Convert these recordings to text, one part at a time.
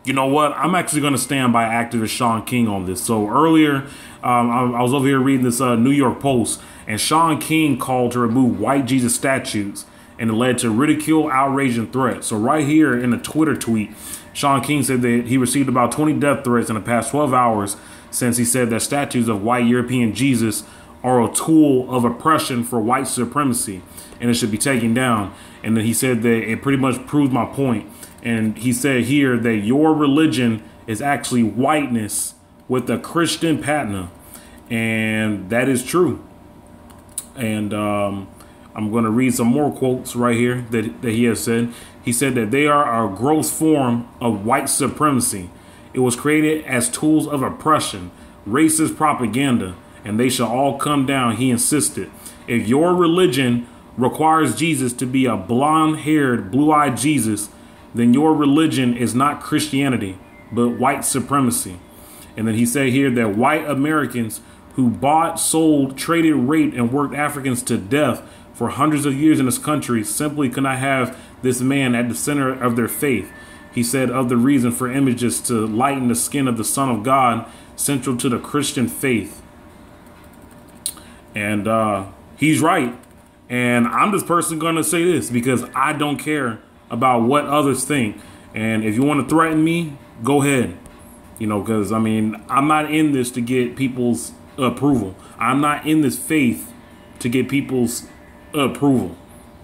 You know what? I'm actually going to stand by activist Shaun King on this. So earlier, I was over here reading this New York Post, and Shaun King called to remove white Jesus statues, and it led to ridicule, outrage, and threats. So right here in a Twitter tweet, Shaun King said that he received about 20 death threats in the past 12 hours since he said that statues of white European Jesus are a tool of oppression for white supremacy, and it should be taken down. And then he said that it pretty much proves my point. And he said here that your religion is actually whiteness with a Christian patina. And that is true. And I'm going to read some more quotes right here that he has said. He said that they are a gross form of white supremacy. It was created as tools of oppression, racist propaganda, and they shall all come down, he insisted. If your religion requires Jesus to be a blonde-haired, blue-eyed Jesus, then your religion is not Christianity, but white supremacy. And then he said here that white Americans who bought, sold, traded, raped, and worked Africans to death for hundreds of years in this country simply could not have this man at the center of their faith. He said of the reason for images to lighten the skin of the Son of God central to the Christian faith. And he's right. And I'm this person going to say this because I don't care about what others think. And if you want to threaten me, go ahead. You know, because, I mean, I'm not in this to get people's approval. I'm not in this faith to get people's approval.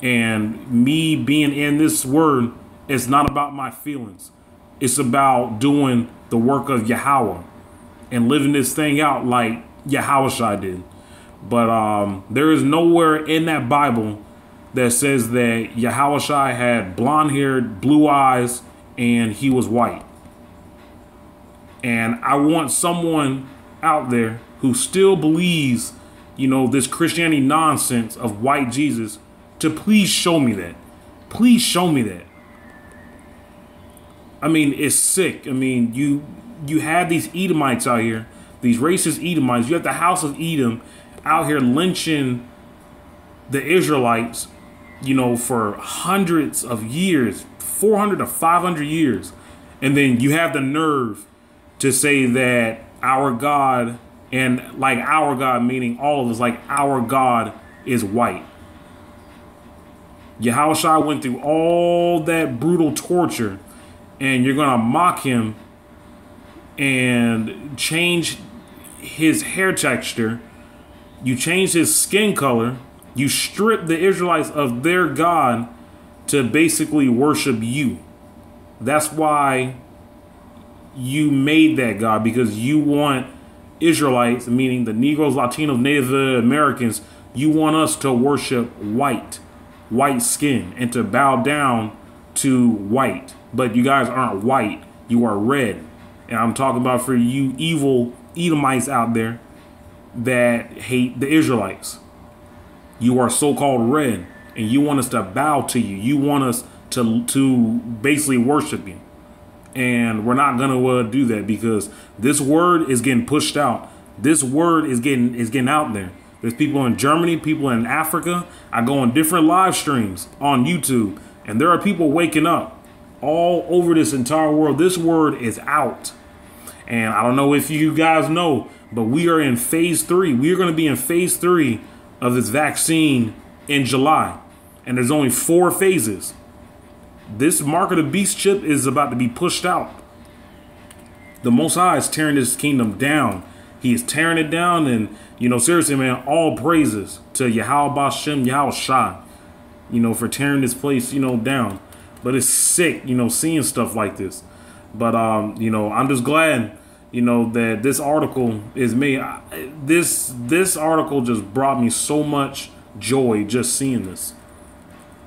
And me being in this word, it's not about my feelings. It's about doing the work of Yahweh and living this thing out like Yahawashi did. But there is nowhere in that Bible that says that Yahawashi had blonde-haired, blue eyes, and he was white. And I want someone out there who still believes, you know, this Christianity nonsense of white Jesus to please show me that. Please show me that. I mean, it's sick. I mean, you have these Edomites out here, these racist Edomites. You have the House of Edom out here lynching the Israelites, you know, for hundreds of years, 400 to 500 years. And then you have the nerve to say that our God, and like our God, meaning all of us, like our God is white. Yahawashi went through all that brutal torture, and you're going to mock him and change his hair texture. You change his skin color. You strip the Israelites of their God to basically worship you. That's why you made that God, because you want Israelites, meaning the Negroes, Latinos, Native Americans, you want us to worship white skin and to bow down to white. But you guys aren't white. You are red. And I'm talking about for you evil Edomites out there that hate the Israelites. You are so-called red, and you want us to bow to you. You want us to basically worship you. And we're not going to do that, because this word is getting pushed out. This word is getting out there. There's people in Germany, people in Africa. I go on different live streams on YouTube, and there are people waking up all over this entire world. This word is out. And I don't know if you guys know, but we are in phase 3. We are going to be in phase 3 of this vaccine in July. And there's only 4 phases. This mark of the beast chip is about to be pushed out. The Most High is tearing this kingdom down. He is tearing it down. And, you know, seriously, man, all praises to Yahweh Bashem, Yahawashi, you know, for tearing this place, you know, down. But it's sick, you know, seeing stuff like this. But, you know, I'm just glad, you know, that this article is made. This article just brought me so much joy just seeing this.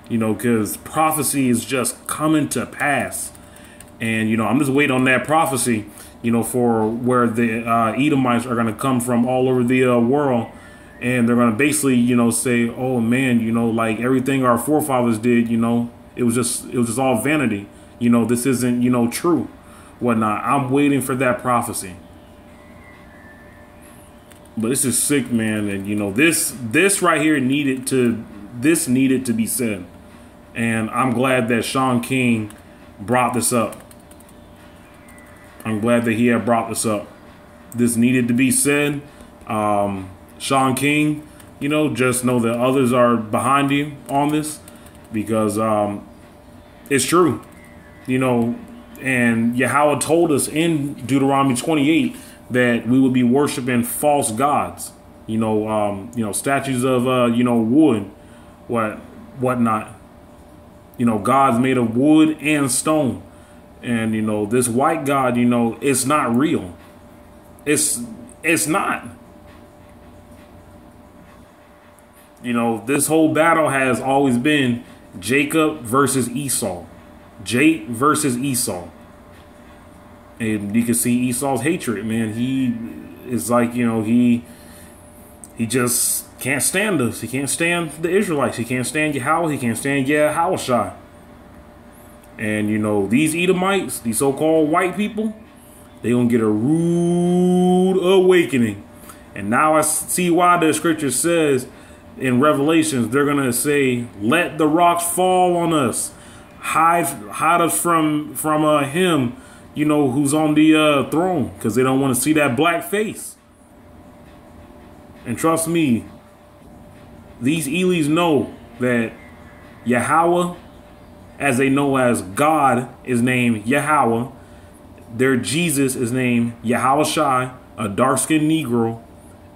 You know, because prophecy is just coming to pass. And, you know, I'm just waiting on that prophecy, you know, for where the Edomites are going to come from all over the world. And they're going to basically, you know, say, oh, man, you know, like everything our forefathers did, you know, it was just all vanity. You know, this isn't, you know, true, whatnot. I'm waiting for that prophecy. But this is sick, man. And, you know, this right here needed to be said. And I'm glad that Shaun King brought this up. I'm glad that he had brought this up. This needed to be said. Shaun King, just know that others are behind you on this, because it's true. And Yahweh told us in Deuteronomy 28 that we would be worshiping false gods. Statues of wood, whatnot. Gods made of wood and stone. And this white god, it's not real. It's not. This whole battle has always been Jacob versus Esau. Jake versus Esau. And you can see Esau's hatred, man. He is like, he just can't stand us. He can't stand the Israelites. He can't stand Yahweh. He can't stand Yahawashi. And, these Edomites, these so-called white people, they gonna get a rude awakening. And now I see why the scripture says in Revelations, they're gonna say, let the rocks fall on us. Hide us from him, who's on the throne, because they don't want to see that black face. And trust me, these Elis know that Yahweh, as they know as God, is named Yahweh. Their Jesus is named Yahawashi, a dark-skinned Negro.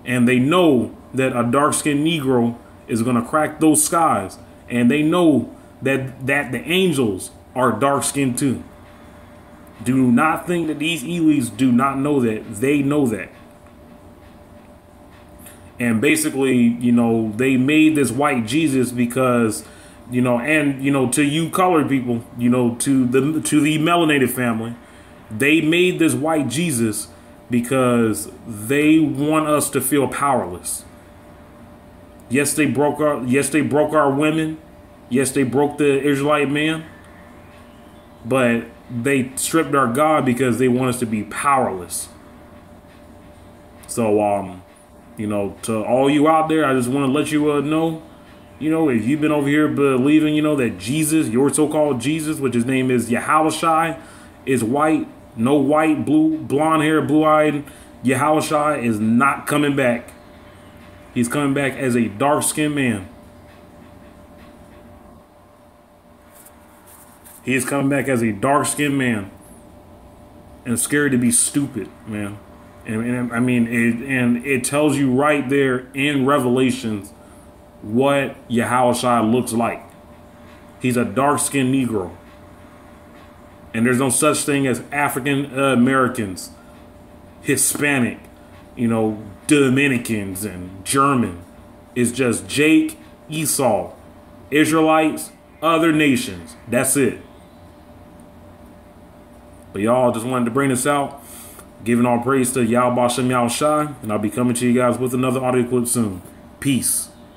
And they know that a dark-skinned Negro is going to crack those skies. And they know that the angels are dark-skinned too. Do not think that these Elis do not know that. They know that. And basically, they made this white Jesus because, to you colored people, to the melanated family, they made this white Jesus because they want us to feel powerless. Yes, they broke our women. Yes, they broke the Israelite man. But they stripped our God because they want us to be powerless. So, to all you out there, I just want to let you know, if you've been over here believing, that Jesus, your so-called Jesus, which his name is Yahawashi, is white, no white, blonde hair, blue-eyed, Yahawashi is not coming back. He's coming back as a dark-skinned man. He is coming back as a dark-skinned man. And scared to be stupid, man. And I mean, it tells you right there in Revelations what Yahawashi looks like. He's a dark-skinned Negro. And there's no such thing as African Americans, Hispanic, Dominicans and German. It's just Jake, Esau, Israelites, other nations. That's it. But y'all, just wanted to bring this out. Giving all praise to Yahweh Shem Yahushai, and I'll be coming to you guys with another audio clip soon. Peace.